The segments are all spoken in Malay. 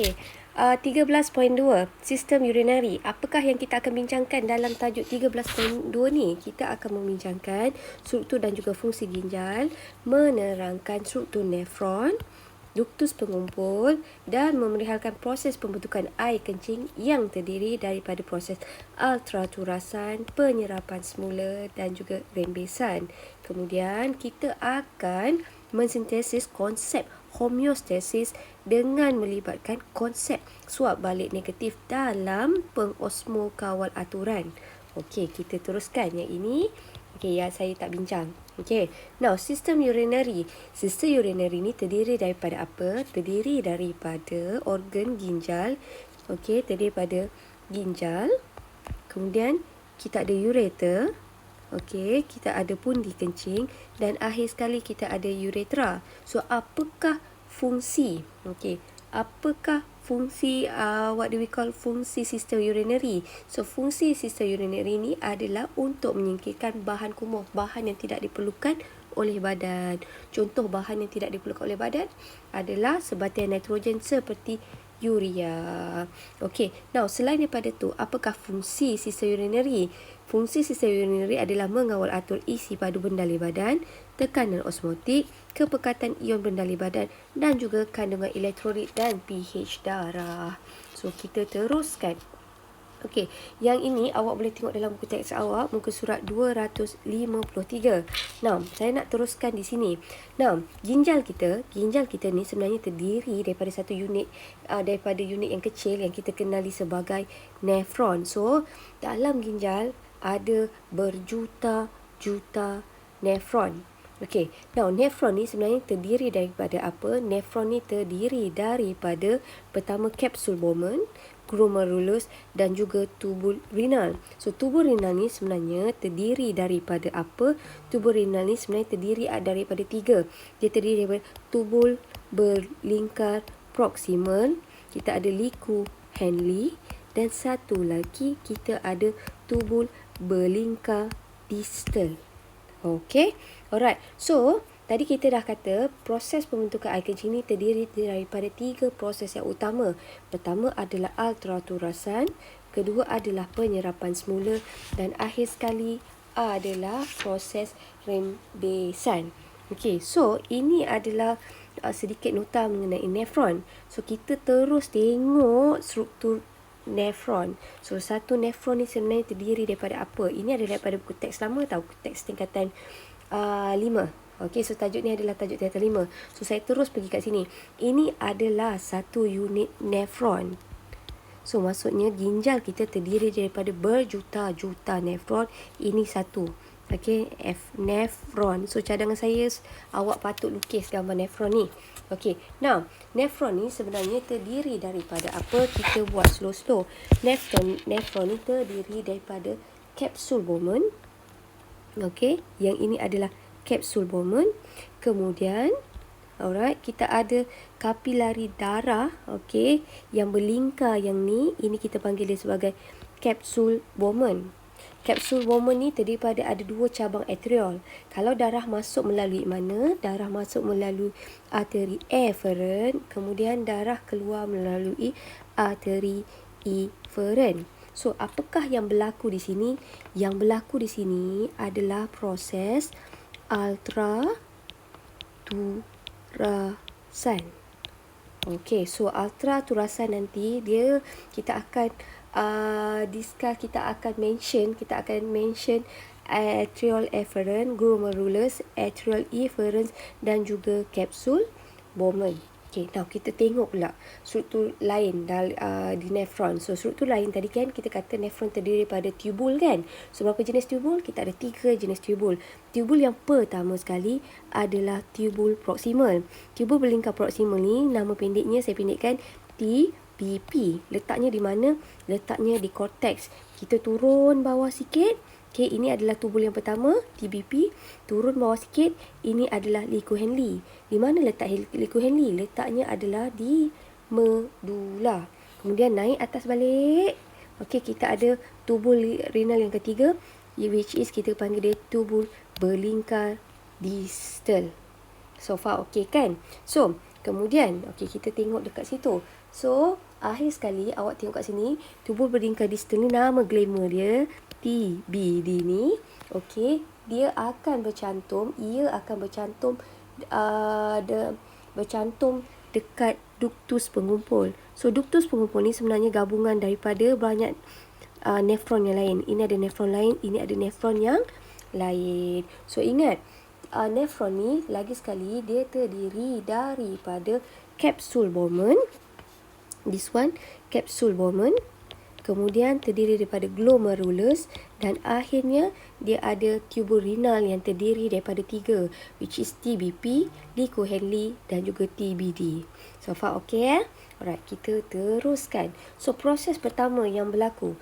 13.2 sistem urinary. Apakah yang kita akan bincangkan dalam tajuk 13.2 ni? Kita akan membincangkan struktur dan juga fungsi ginjal, menerangkan struktur nefron, duktus pengumpul dan memerihalkan proses pembentukan air kencing yang terdiri daripada proses ultraturasan, penyerapan semula dan juga rembesan. Kemudian kita akan mensintesis konsep homeostasis dengan melibatkan konsep suap balik negatif dalam pengosmo kawal aturan. Okey, kita teruskan yang ini. Okey, yang saya tak bincang. Okey. Now, sistem urinary. Sistem urinary ni terdiri daripada apa? Terdiri daripada organ ginjal. Okey, terdiri daripada ginjal. Kemudian kita ada ureter. Okey, kita ada pundi kencing dan akhir sekali kita ada uretra. So, apakah fungsi? Okey, apakah fungsi what do we call fungsi sistem urinary? So, fungsi sistem urinary ni adalah untuk menyingkirkan bahan kumuh, bahan yang tidak diperlukan oleh badan. Contoh bahan yang tidak diperlukan oleh badan adalah sebatian nitrogen seperti urea. Okey, now selain daripada tu, apakah fungsi sistem urinary? Fungsi sistem urinary adalah mengawal atur isi padu bendali badan, tekanan osmotik, kepekatan ion bendali badan dan juga kandungan elektrolit dan pH darah. So, kita teruskan. Okey, yang ini awak boleh tengok dalam buku teks awak, muka surat 253. Now, saya nak teruskan di sini. Now, ginjal kita ni sebenarnya terdiri daripada satu unit, daripada unit yang kecil yang kita kenali sebagai nefron. So, dalam ginjal ada berjuta-juta nefron. Okey, now nefron ni sebenarnya terdiri daripada apa? Nefron ni terdiri daripada pertama kapsul Bowman, glomerulus dan juga tubul renal. So, tubul renal ni sebenarnya terdiri daripada apa? Tubul renal ni sebenarnya terdiri daripada 3. Dia terdiri daripada tubul berlingkar proximal, kita ada liku Henle dan satu lagi kita ada tubul berlingkar distal. Okey. Alright. So, tadi kita dah kata proses pembentukan air kencing ni terdiri daripada 3 proses yang utama. Pertama adalah ultraturasan, kedua adalah penyerapan semula dan akhir sekali adalah proses rembesan. Okey, so ini adalah sedikit nota mengenai nefron. So, kita terus tengok struktur nefron. So, satu nefron ni sebenarnya terdiri daripada apa? Ini adalah daripada buku teks lama tau, buku teks tingkatan 5. Okey, so tajuk ni adalah tajuk tingkatan 5. So, saya terus pergi kat sini. Ini adalah satu unit nefron. So, maksudnya ginjal kita terdiri daripada berjuta-juta nefron. Ini satu. Okey, nefron. So, cadangan saya, awak patut lukis gambar nefron ni. Okey, now, nefron ni sebenarnya terdiri daripada apa? Kita buat slow-slow. Nefron ni terdiri daripada kapsul Bowman. Okey, yang ini adalah kapsul Bowman. Kemudian, alright, kita ada kapilari darah, okey, yang berlingkar yang ni, ini kita panggil dia sebagai kapsul Bowman. Kapsul Bowman ni terdiri daripada ada 2 cabang atriol. Kalau darah masuk melalui mana? Darah masuk melalui arteri efferent, kemudian darah keluar melalui arteri efferent. So, apakah yang berlaku di sini? Yang berlaku di sini adalah proses ultraturasan. Okey, so ultraturasan nanti kita akan discuss, kita akan mention atrial efferent, glomerulus, atrial efferent dan juga kapsul Bowman. Okey, now kita tengok pula struktur lain di nefron. So, struktur lain tadi kan kita kata nefron terdiri daripada tubul kan. So, berapa jenis tubul? Kita ada 3 jenis tubul. Tubul yang pertama sekali adalah tubul proximal. Tubul berlingkar proximal ni nama pendeknya saya pendekkan TBP. Letaknya di mana? Letaknya di korteks. Kita turun bawah sikit. Okey, ini adalah tubul yang pertama, TBP. Turun bawah sikit, ini adalah liku Henle. Di mana letak liku Henle? Letaknya adalah di medula. Kemudian naik atas balik. Okey, kita ada tubul renal yang ketiga, which is kita panggil dia tubul berlingkar distal. So far okey kan? So, kemudian okey, kita tengok dekat situ. So, akhir sekali awak tengok kat sini, tubul berlingkar distal ni nama glamour dia TBD ni. Okey, ia akan bercantum bercantum dekat ductus pengumpul. So, ductus pengumpul ni sebenarnya gabungan daripada banyak nefron yang lain. Ini ada nefron lain, ini ada nefron yang lain. So, ingat, nefron ni lagi sekali dia terdiri daripada kapsul Bowman. This one, kapsul Bowman. Kemudian terdiri daripada glomerulus dan akhirnya dia ada tubul renal yang terdiri daripada 3, which is TBP, Lee Cohen-Lee dan juga TBD. So far okay? Alright, kita teruskan. So proses pertama yang berlaku.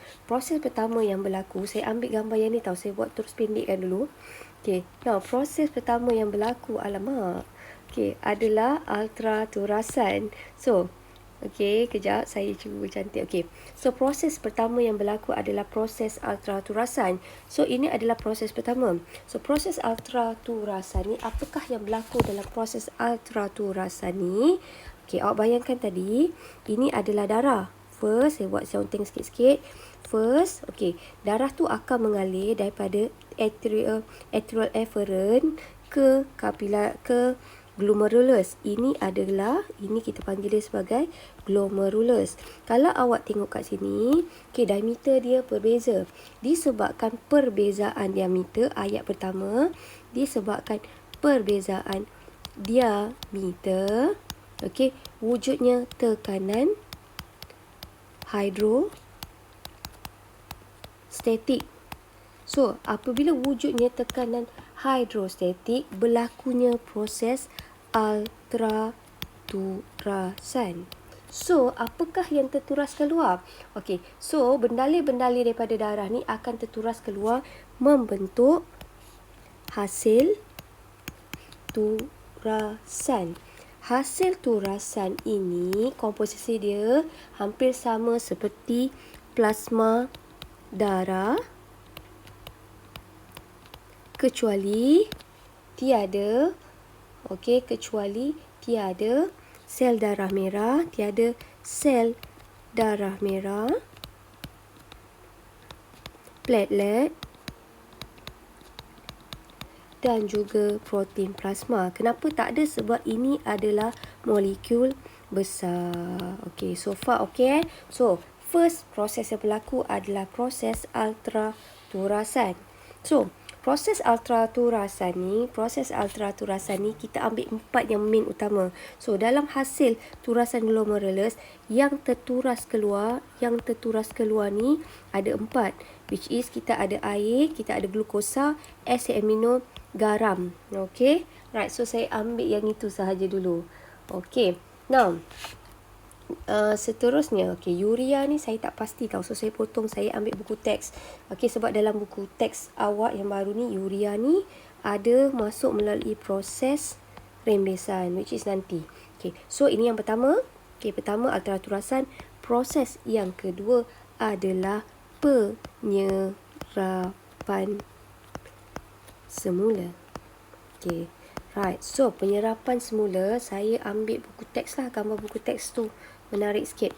Saya ambil gambar yang ni tahu, saya buat terus pendekkan dulu. Okay, now proses pertama yang berlaku, alamak. Okay, adalah ultraturasan. So okey, kejap saya cuba cantik. Okey. So proses pertama yang berlaku adalah proses ultraturasan. So ini adalah proses pertama. So proses ultraturasan ni, apakah yang berlaku dalam proses ultraturasan ni? Okey, awak bayangkan tadi ini adalah darah. First, saya buat counting sikit-sikit. First, okey, darah tu akan mengalir daripada arterial efferent ke glomerulus. Ini kita panggil dia sebagai glomerulus. Kalau awak tengok kat sini, diameter dia berbeza. Disebabkan perbezaan diameter, ayat pertama, disebabkan perbezaan diameter, wujudnya tekanan hidrostatik. So, apabila wujudnya tekanan hidrostatik, berlakunya proses ultraturasan. So, apakah yang terturas keluar? Okey, so bendalir-bendalir daripada darah ni akan terturas keluar membentuk hasil turasan. Hasil turasan ini, komposisi dia hampir sama seperti plasma darah, kecuali tiada sel darah merah, platelet dan juga protein plasma. Kenapa tak ada? Sebab ini adalah molekul besar. Okey, so far okey. So, first proses yang berlaku adalah proses ultraturasan. So, proses ultraturasan ni kita ambil 4 yang main utama. So dalam hasil turasan glomerulus yang terturas keluar ni ada 4, which is kita ada air, kita ada glukosa, asid amino, garam. Okay, right, so saya ambil yang itu sahaja dulu. Okay, now seterusnya, urea ni saya tak pasti tahu. So, saya potong, saya ambil buku teks. Sebab dalam buku teks awak yang baru ni, urea ni ada masuk melalui proses rembesan, which is nanti. So, ini yang pertama. Pertama, ultraturasan. Proses yang kedua adalah penyerapan semula. Right. So, penyerapan semula, saya ambil buku teks lah. Gambar buku teks tu menarik sikit.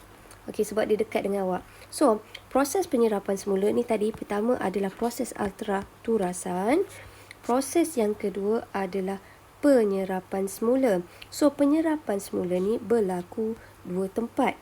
Sebab dia dekat dengan awak. So, proses penyerapan semula ni tadi, pertama adalah proses ultraturasan. Proses yang kedua adalah penyerapan semula. So, penyerapan semula ni berlaku 2 tempat.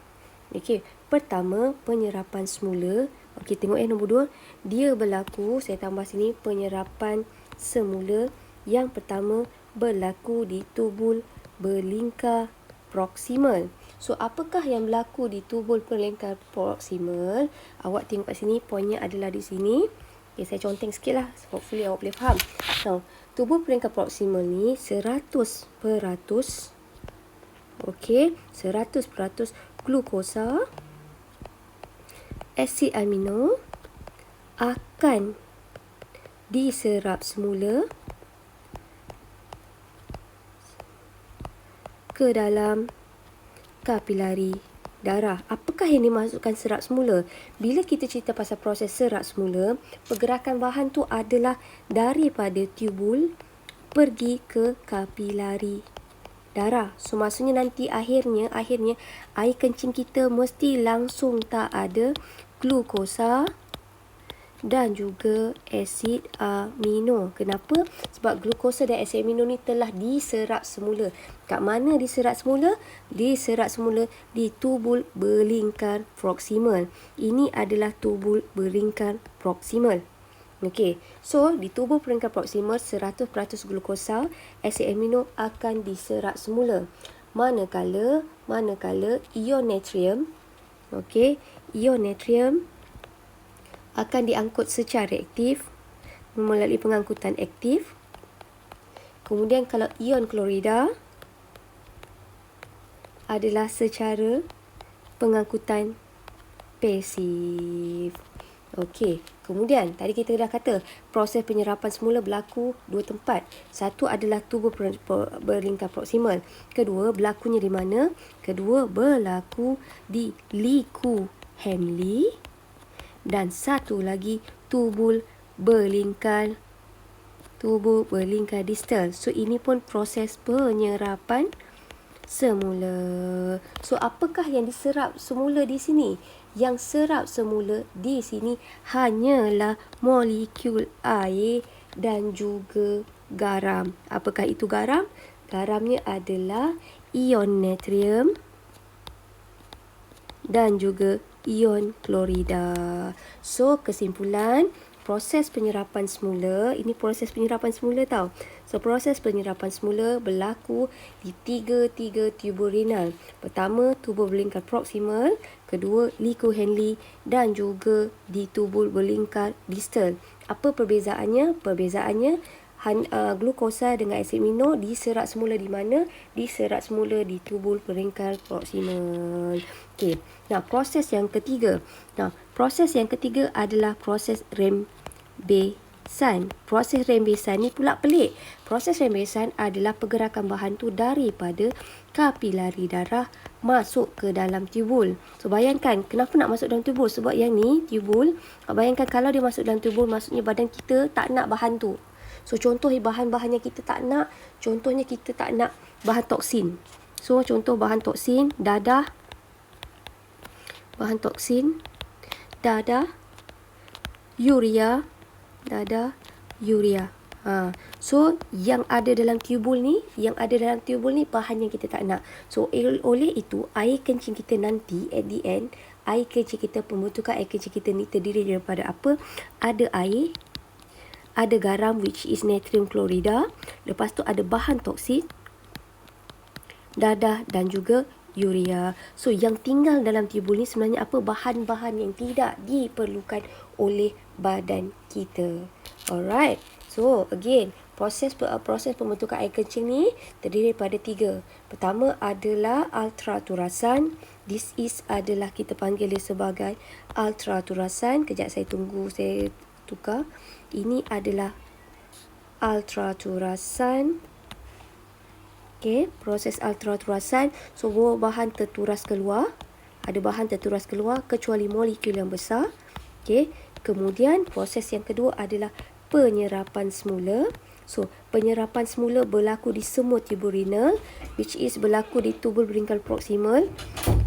Pertama, penyerapan semula. Tengok nombor 2. Dia berlaku, saya tambah sini, penyerapan semula. Yang pertama, berlaku di tubul berlingkar proksimal. So, apakah yang berlaku di tubul berlingkar proksimal? Awak tengok kat sini, poinnya adalah di sini. Saya conteng sikit lah. Hopefully awak boleh faham. Now, tubul berlingkar proksimal ni 100%, 100% glukosa, asid amino akan diserap semula ke dalam kapilari darah. Apakah yang dimasukkan serap semula? Bila kita cerita pasal proses serap semula, pergerakan bahan tu adalah daripada tubul pergi ke kapilari darah. So maksudnya nanti akhirnya air kencing kita mesti langsung tak ada glukosa dan juga asid amino. Kenapa? Sebab glukosa dan asid amino ni telah diserap semula. Kat mana diserap semula? Diserap semula di tubul berlingkar proksimal. Ini adalah tubul berlingkar proksimal. Okey, so di tubul berlingkar proksimal 100% glukosa, asid amino akan diserap semula. Manakala ion natrium, okey, ion natrium akan diangkut secara aktif melalui pengangkutan aktif. Kemudian kalau ion klorida adalah secara pengangkutan pasif. Okey, kemudian tadi kita dah kata proses penyerapan semula berlaku dua tempat. Satu adalah tubul berlingkar proksimal. Kedua, berlakunya di mana? Kedua, berlaku di liku Henle. Dan satu lagi tubul berlingkar distal. So ini pun proses penyerapan semula. So apakah yang diserap semula di sini? Yang serap semula di sini hanyalah molekul air dan juga garam. Apakah itu garam? Garamnya adalah ion natrium dan juga ion klorida. So kesimpulan, proses penyerapan semula, ini proses penyerapan semula tau. So proses penyerapan semula berlaku di tiga tubul renal. Pertama, tubul berlingkar proksimal. Kedua, liku Henle. Dan juga di tubul berlingkar distal. Apa perbezaannya? Perbezaannya, glukosa dengan asid amino diserap semula di mana? Diserap semula di tubul berlingkar proksimal. Okey. Nah, proses yang ketiga. Proses yang ketiga adalah proses rembesan. Proses rembesan ni pula pelik. Proses rembesan adalah pergerakan bahan tu daripada kapilari darah masuk ke dalam tubul. So bayangkan kenapa nak masuk dalam tubul? Sebab yang ni tubul. Bayangkan kalau dia masuk dalam tubul, maksudnya badan kita tak nak bahan tu. So contoh bahan-bahan yang kita tak nak, contohnya kita tak nak bahan toksin. So contoh bahan toksin, dadah, bahan toksin, dadah, urea. So yang ada dalam tubul ni, bahan yang kita tak nak. So oleh itu air kencing kita nanti at the end, air kencing kita, pembentukan air kencing kita ni terdiri daripada apa? Ada air, ada garam which is natrium klorida, lepas tu ada bahan toksin, dadah dan juga urea. So yang tinggal dalam tubul ni sebenarnya apa? Bahan-bahan yang tidak diperlukan oleh badan kita. Alright. So again, proses pembentukan air kencing ni terdiri daripada tiga. Pertama adalah ultraturasan. This is adalah kita panggil dia sebagai ultraturasan. Kejap saya tunggu, saya tukar. Ini adalah ultraturasan. Okey, proses ultraturasan. So bahan terturas keluar. Ada bahan terturas keluar kecuali molekul yang besar. Okey, kemudian proses yang kedua adalah penyerapan semula. So penyerapan semula berlaku di semua tubul renal, which is berlaku di tubul berlingkar proksimal,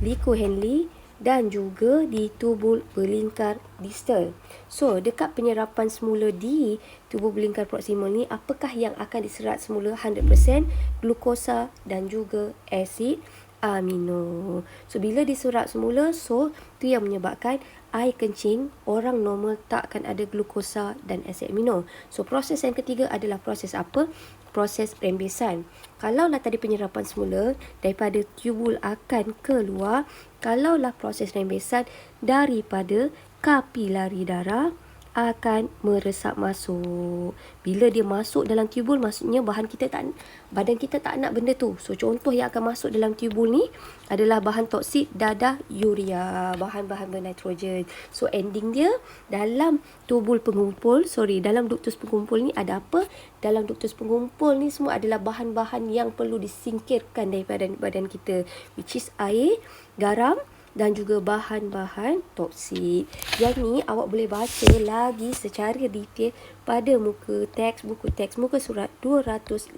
liku Henle dan juga di tubul berlingkar distal. So dekat penyerapan semula di tubul berlingkar proksimal ni, apakah yang akan diserap semula? 100% glukosa dan juga asid amino. So bila diserap semula, so tu yang menyebabkan air kencing orang normal tak akan ada glukosa dan asid amino. So proses yang ketiga adalah proses apa? Proses rembesan. Kalaulah tadi penyerapan semula daripada tubul akan keluar, kalaulah proses rembesan daripada kapilari darah akan meresap masuk. Bila dia masuk dalam tubul, maksudnya badan kita tak nak benda tu. So contoh yang akan masuk dalam tubul ni adalah bahan toksid, dadah, urea, bahan-bahan bernitrogen. So ending dia dalam dalam duktus pengumpul ni ada apa? Dalam duktus pengumpul ni semua adalah bahan-bahan yang perlu disingkirkan daripada badan kita, which is air, garam, dan juga bahan-bahan toksik. Yang ni awak boleh baca lagi secara detail pada muka teks, buku teks, muka surat 255.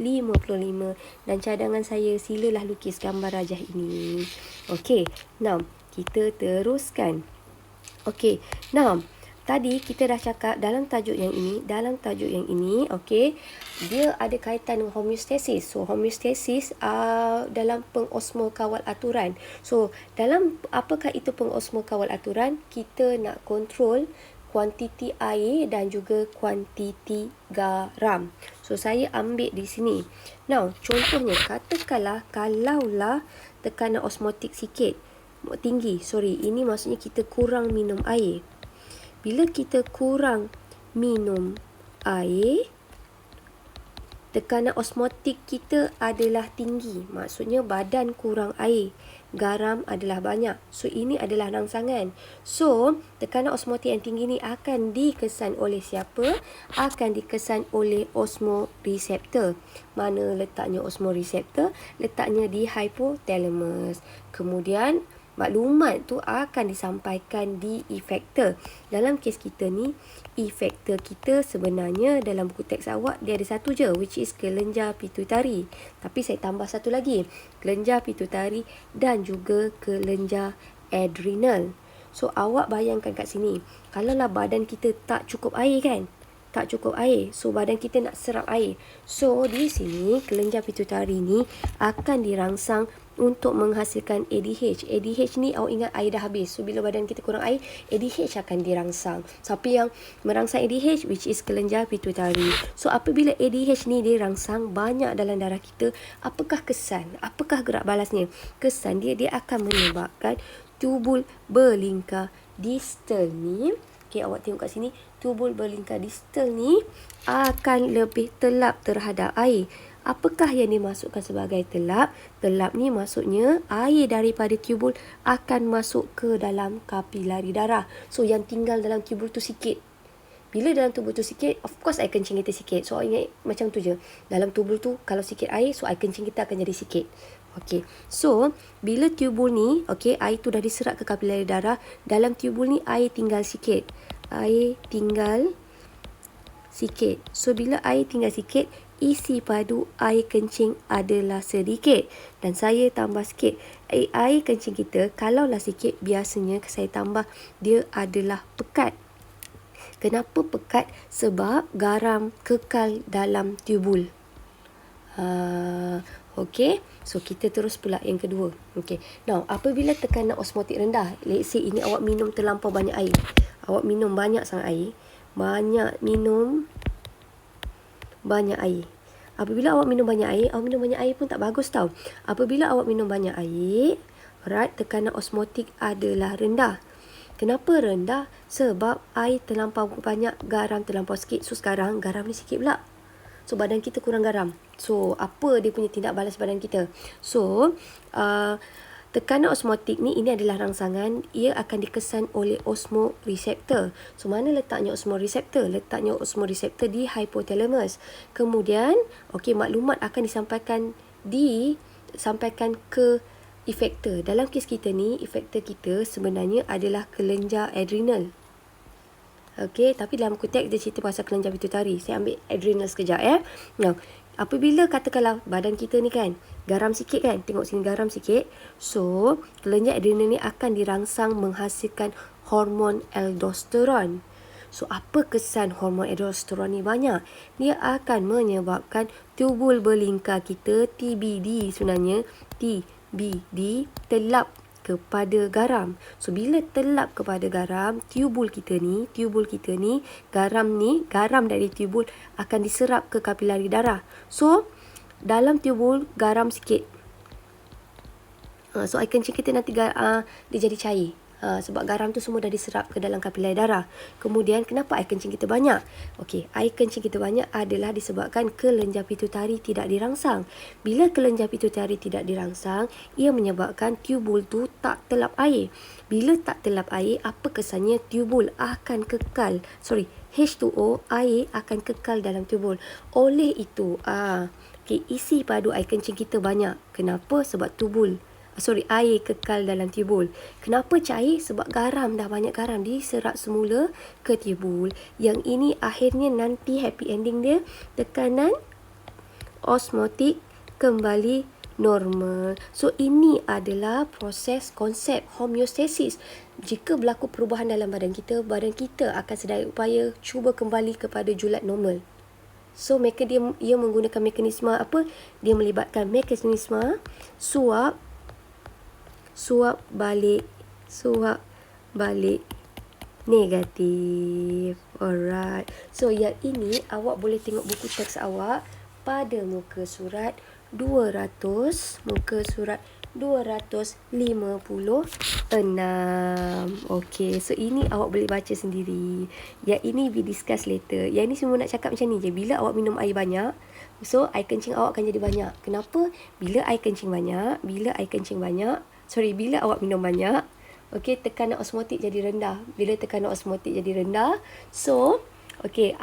Dan cadangan saya, silalah lukis gambar rajah ini. Okey, now kita teruskan. Okey, now tadi kita dah cakap dalam tajuk yang ini, okey, dia ada kaitan dengan homeostasis. So, homeostasis dalam pengosmo kawal aturan. So, dalam apakah itu pengosmo kawal aturan? Kita nak kontrol kuantiti air dan juga kuantiti garam. So, saya ambil di sini. Now, contohnya, katakanlah kalaulah tekanan osmotik sikit, tinggi, ini maksudnya kita kurang minum air. Bila kita kurang minum air, tekanan osmotik kita adalah tinggi. Maksudnya badan kurang air. Garam adalah banyak. So, ini adalah rangsangan. So, tekanan osmotik yang tinggi ni akan dikesan oleh siapa? Akan dikesan oleh osmoreseptor. Mana letaknya osmoreseptor? Letaknya di hypothalamus. Kemudian, maklumat tu akan disampaikan di efektor. Dalam kes kita ni, efektor kita sebenarnya dalam buku teks awak dia ada satu je, which is kelenjar pituitari. Tapi saya tambah satu lagi, kelenjar pituitari dan juga kelenjar adrenal. So, awak bayangkan kat sini, kalaulah badan kita tak cukup air kan? Tak cukup air. So, badan kita nak serap air. So, di sini kelenjar pituitari ni akan dirangsang untuk menghasilkan ADH. ADH ni awak ingat air dah habis. So, bila badan kita kurang air, ADH akan dirangsang. Siapa yang merangsang ADH? Which is kelenjar pituitari. So, apabila ADH ni dirangsang banyak dalam darah kita, apakah kesan? Apakah gerak balasnya? Kesan dia akan menyebabkan tubul berlingkar distal ni. Okay, awak tengok kat sini. Tubul berlingkar distal ni akan lebih telap terhadap air. Apakah yang dimasukkan sebagai telap? Telap ni maksudnya air daripada tubul akan masuk ke dalam kapilari darah. So, yang tinggal dalam tubul tu sikit. Bila dalam tubul tu sikit, of course air kencing kita sikit. So, ingat macam tu je. Dalam tubul tu, kalau sikit air, so air kencing kita akan jadi sikit. Okey. So, bila tubul ni, okey, air tu dah diserap ke kapilari darah. Dalam tubul ni, air tinggal sikit. Air tinggal sikit. So, bila air tinggal sikit, isi padu air kencing adalah sedikit. Dan saya tambah sikit. Air kencing kita, kalaulah sikit, biasanya saya tambah, dia adalah pekat. Kenapa pekat? Sebab garam kekal dalam tubul. Okey. So, kita terus pula yang kedua. Okey. Now, apabila tekanan osmotik rendah, let's say ini awak minum terlampau banyak air. Awak minum banyak sangat air. Minum banyak air. Apabila awak minum banyak air pun tak bagus tau. Apabila awak minum banyak air, tekanan osmotik adalah rendah. Kenapa rendah? Sebab air terlampau banyak, garam terlampau sikit. So, sekarang garam ni sikit pula. So, badan kita kurang garam. So, apa dia punya tindak balas badan kita? So, tekanan osmotik ni, ini adalah rangsangan. Ia akan dikesan oleh osmoreseptor. So, mana letaknya osmoreseptor? Letaknya osmoreseptor di hypothalamus. Kemudian, okey, maklumat akan disampaikan ke efektor. Dalam kes kita ni, efektor kita sebenarnya adalah kelenjar adrenal. Okey, tapi dalam buku teks dia cerita pasal kelenjar pituitari. Saya ambil adrenal sekejap ya. Now, apabila katakanlah badan kita ni kan, garam sikit kan, tengok sini garam sikit. So, kelenjar adrenal ni akan dirangsang menghasilkan hormon aldosteron. So, apa kesan hormon aldosteron ni banyak? Dia akan menyebabkan tubul berlingkar kita, TBD sebenarnya, TBD, telap kepada garam. So, bila telap kepada garam, tubul kita ni, garam dari tubul akan diserap ke kapilari darah. So, dalam tubul garam sikit. So, air kencing kita nanti dia jadi cair. Sebab garam tu semua dah diserap ke dalam kapilari darah. Kemudian, kenapa air kencing kita banyak? Okey, air kencing kita banyak adalah disebabkan kelenjar pituitari tidak dirangsang. Bila kelenjar pituitari tidak dirangsang, ia menyebabkan tubul tu tak telap air. Bila tak telap air, apa kesannya? Tubul akan kekal. H2O, air akan kekal dalam tubul. Oleh itu, isi padu air kencing kita banyak. Kenapa? Sebab tubul air kekal dalam tubul. Kenapa cair? Sebab garam, dah banyak garam diserap semula ke tubul. Yang ini akhirnya nanti happy ending dia, tekanan osmotik kembali normal. So ini adalah proses konsep homeostasis. Jika berlaku perubahan dalam badan kita akan sedaya upaya cuba kembali kepada julat normal. So ia menggunakan mekanisme apa? Dia melibatkan mekanisme suap balik negatif. Alright. So yang ini awak boleh tengok buku teks awak pada muka surat 200, muka surat 256. Okay, so ini awak boleh baca sendiri. Yang ini we discuss later. Yang ni semua nak cakap macam ni je. Bila awak minum air banyak, so air kencing awak akan jadi banyak. Kenapa? Bila air kencing banyak, bila awak minum banyak, okay, tekanan osmotik jadi rendah. Bila tekanan osmotik jadi rendah, so okay,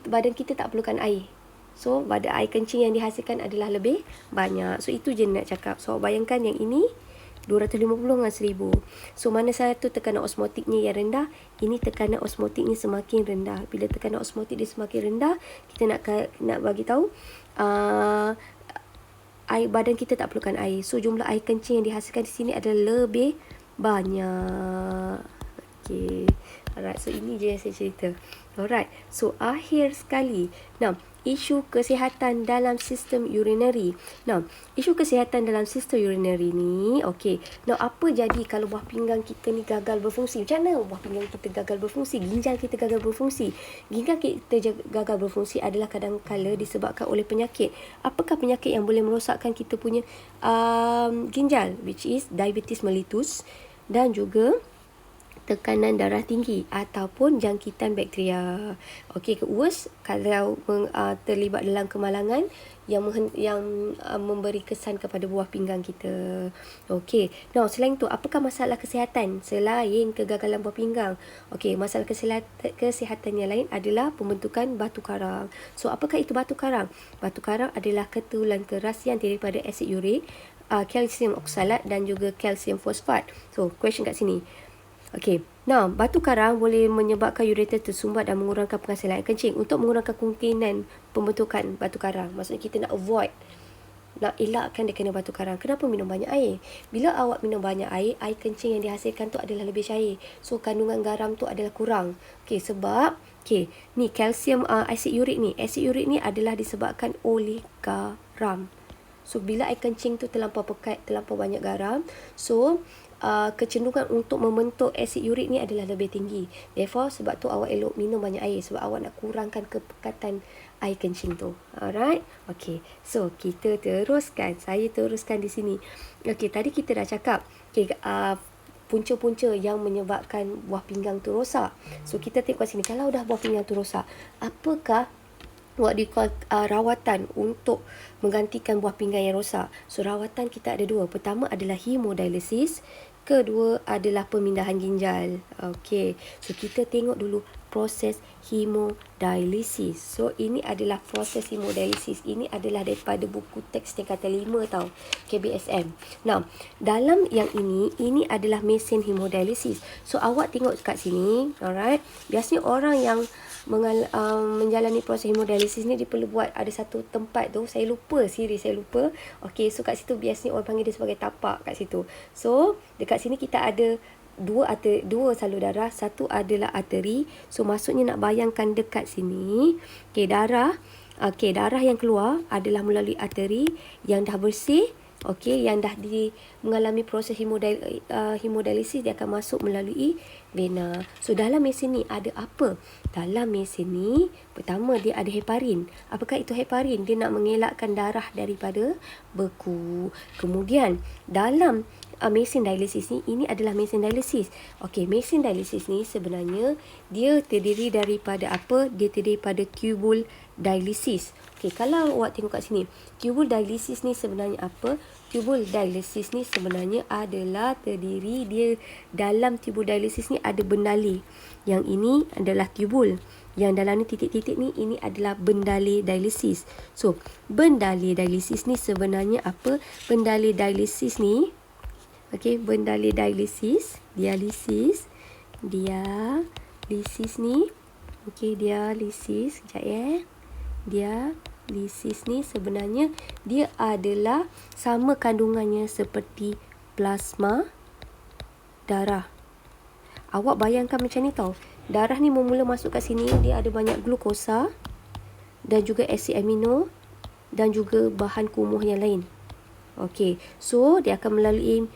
badan kita tak perlukan air. So, pada air kencing yang dihasilkan adalah lebih banyak. So, itu je nak cakap. So, bayangkan yang ini 250 dengan 1000. So, mana satu tekanan osmotiknya yang rendah, ini tekanan osmotiknya semakin rendah. Bila tekanan osmotik dia semakin rendah, kita nak bagi tahu air badan kita tak perlukan air. So, jumlah air kencing yang dihasilkan di sini adalah lebih banyak. Okay. Alright, so ini je yang saya cerita. Alright, so akhir sekali. Now, isu kesihatan dalam sistem urinary. Now, isu kesihatan dalam sistem urinary ni, okay. Now, apa jadi kalau buah pinggang kita ni gagal berfungsi? Macam mana buah pinggang kita gagal berfungsi? Ginjal kita gagal berfungsi? Ginjal kita gagal berfungsi adalah kadang-kala disebabkan oleh penyakit. Apakah penyakit yang boleh merosakkan kita punya ginjal? Which is diabetes mellitus dan juga tekanan darah tinggi ataupun jangkitan bakteria. Okey, worst kalau terlibat dalam kemalangan yang memberi kesan kepada buah pinggang kita. Okey. Now, selain tu, apakah masalah kesihatan selain kegagalan buah pinggang? Okey, masalah kesihatan yang lain adalah pembentukan batu karang. So, apakah itu batu karang? Batu karang adalah ketulan keras yang terdiri daripada asid urik, kalsium oksalat dan juga kalsium fosfat. So, question kat sini. Okey. Now, batu karang boleh menyebabkan ureter tersumbat dan mengurangkan penghasilan air kencing. Untuk mengurangkan kemungkinan pembentukan batu karang, maksudnya kita nak elakkan dia kena batu karang. Kenapa minum banyak air? Bila awak minum banyak air kencing yang dihasilkan tu adalah lebih cair. So, kandungan garam tu adalah kurang. Okey, sebab ni kalsium asid urik ni. Asid urik ni adalah disebabkan oleh garam. So, bila air kencing tu terlampau pekat, terlampau banyak garam, so kecenderungan untuk membentuk asid urik ni adalah lebih tinggi. Therefore, sebab tu awak elok minum banyak air, sebab awak nak kurangkan kepekatan air kencing tu. Alright? Okay. So, kita teruskan. Saya teruskan di sini. Okay, tadi kita dah cakap. Okay, punca-punca yang menyebabkan buah pinggang tu rosak. So, kita tengok sini. Kalau dah buah pinggang tu rosak, apakah what di rawatan untuk menggantikan buah pinggang yang rosak? So, rawatan kita ada dua. Pertama adalah hemodialisis. Kedua adalah pemindahan ginjal. Okey. So, kita tengok dulu proses hemodialisis. So, ini adalah proses hemodialisis. Ini adalah daripada buku teks tingkatan 5 tau. KBSM. Now, dalam yang ini adalah mesin hemodialisis. So, awak tengok kat sini. Alright. Biasanya orang yang menjalani proses hemodialisis ni dia perlu buat ada satu tempat tu, saya lupa. Okey, so kat situ biasanya orang panggil dia sebagai tapak kat situ. So dekat sini kita ada dua salur darah, satu adalah arteri. So maksudnya nak bayangkan dekat sini, darah yang keluar adalah melalui arteri yang dah bersih. Okey, yang dah mengalami proses hemodialisis, dia akan masuk melalui vena. So, dalam mesin ni ada apa? Dalam mesin ni, pertama dia ada heparin. Apakah itu heparin? Dia nak mengelakkan darah daripada beku. Kemudian, dalam mesin dialisis ni, ini adalah mesin dialisis. Okey, mesin dialisis ni sebenarnya dia terdiri daripada apa? Dia terdiri daripada tubul dialisis. Okey, kalau awak tengok kat sini, tubul dialisis ni sebenarnya apa? Tubul dialisis ni sebenarnya adalah terdiri, dia dalam tubul dialisis ni ada bendali. Yang ini adalah tubul. Yang dalam ni titik-titik ni, ini adalah bendali dialisis. So, bendali dialisis ni sebenarnya apa? Bendali dialisis ni Okey, bendali dialisis ni. Okey, dialisis. Sekejap Dialisis ni sebenarnya dia adalah sama kandungannya seperti plasma darah. Awak bayangkan macam ni tau. Darah ni mula masuk kat sini, dia ada banyak glukosa dan juga asid amino dan juga bahan kumuh yang lain. Okey, so dia akan melalui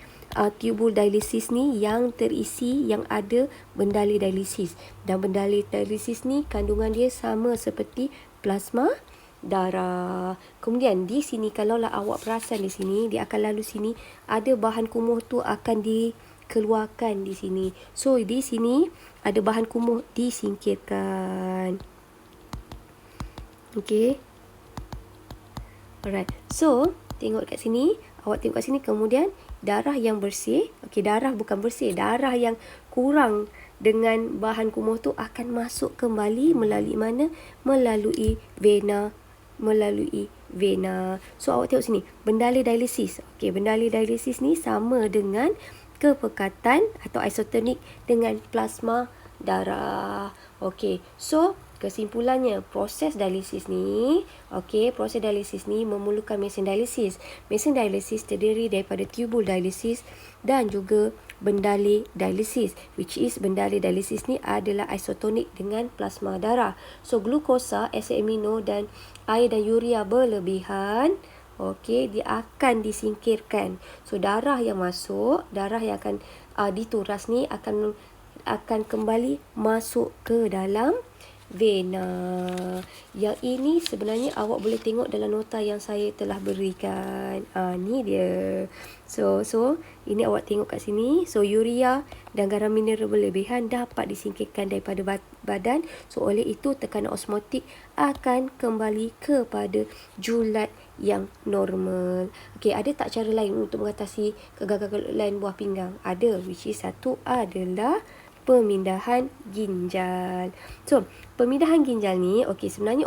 tubul dialisis ni yang terisi, yang ada bendali dialisis. Dan bendali dialisis ni kandungan dia sama seperti plasma darah. Kemudian di sini, kalaulah awak perasan di sini, dia akan lalu sini, ada bahan kumuh tu akan dikeluarkan di sini. So di sini ada bahan kumuh disingkirkan. Okey. Alright. So tengok kat sini, awak tengok kat sini, kemudian darah yang bersih, okey, darah bukan bersih, darah yang kurang dengan bahan kumuh tu akan masuk kembali melalui mana? Melalui vena. So awak tengok sini, bendali dialisis. Okey, bendali dialisis ni sama dengan kepekatan atau isotonik dengan plasma darah. Okey, so kesimpulannya, proses dialisis ni memerlukan mesin dialisis. Mesin dialisis terdiri daripada tubul dialisis dan juga bendali dialisis, which is bendali dialisis ni adalah isotonik dengan plasma darah. So glukosa, asid amino dan air dan urea berlebihan, okey, dia akan disingkirkan. So darah yang masuk, darah yang akan dituras ni akan kembali masuk ke dalam vena. Yang ini sebenarnya awak boleh tengok dalam nota yang saya telah berikan. Ni dia. So ini awak tengok kat sini. So urea dan garam mineral berlebihan dapat disingkirkan daripada badan. So oleh itu tekanan osmotik akan kembali kepada julat yang normal. Okey, ada tak cara lain untuk mengatasi kegagalan buah pinggang? Ada, which is satu adalah pemindahan ginjal. So, pemindahan ginjal ni, okey, sebenarnya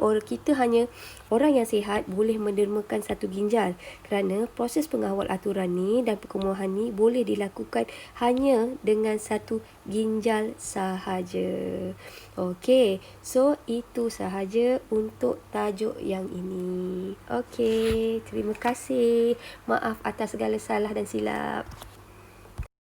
orang yang sihat boleh mendermakan satu ginjal kerana proses pengawal aturan ni dan perkumuhan ni boleh dilakukan hanya dengan satu ginjal sahaja. Okey, so itu sahaja untuk tajuk yang ini. Okey, terima kasih. Maaf atas segala salah dan silap.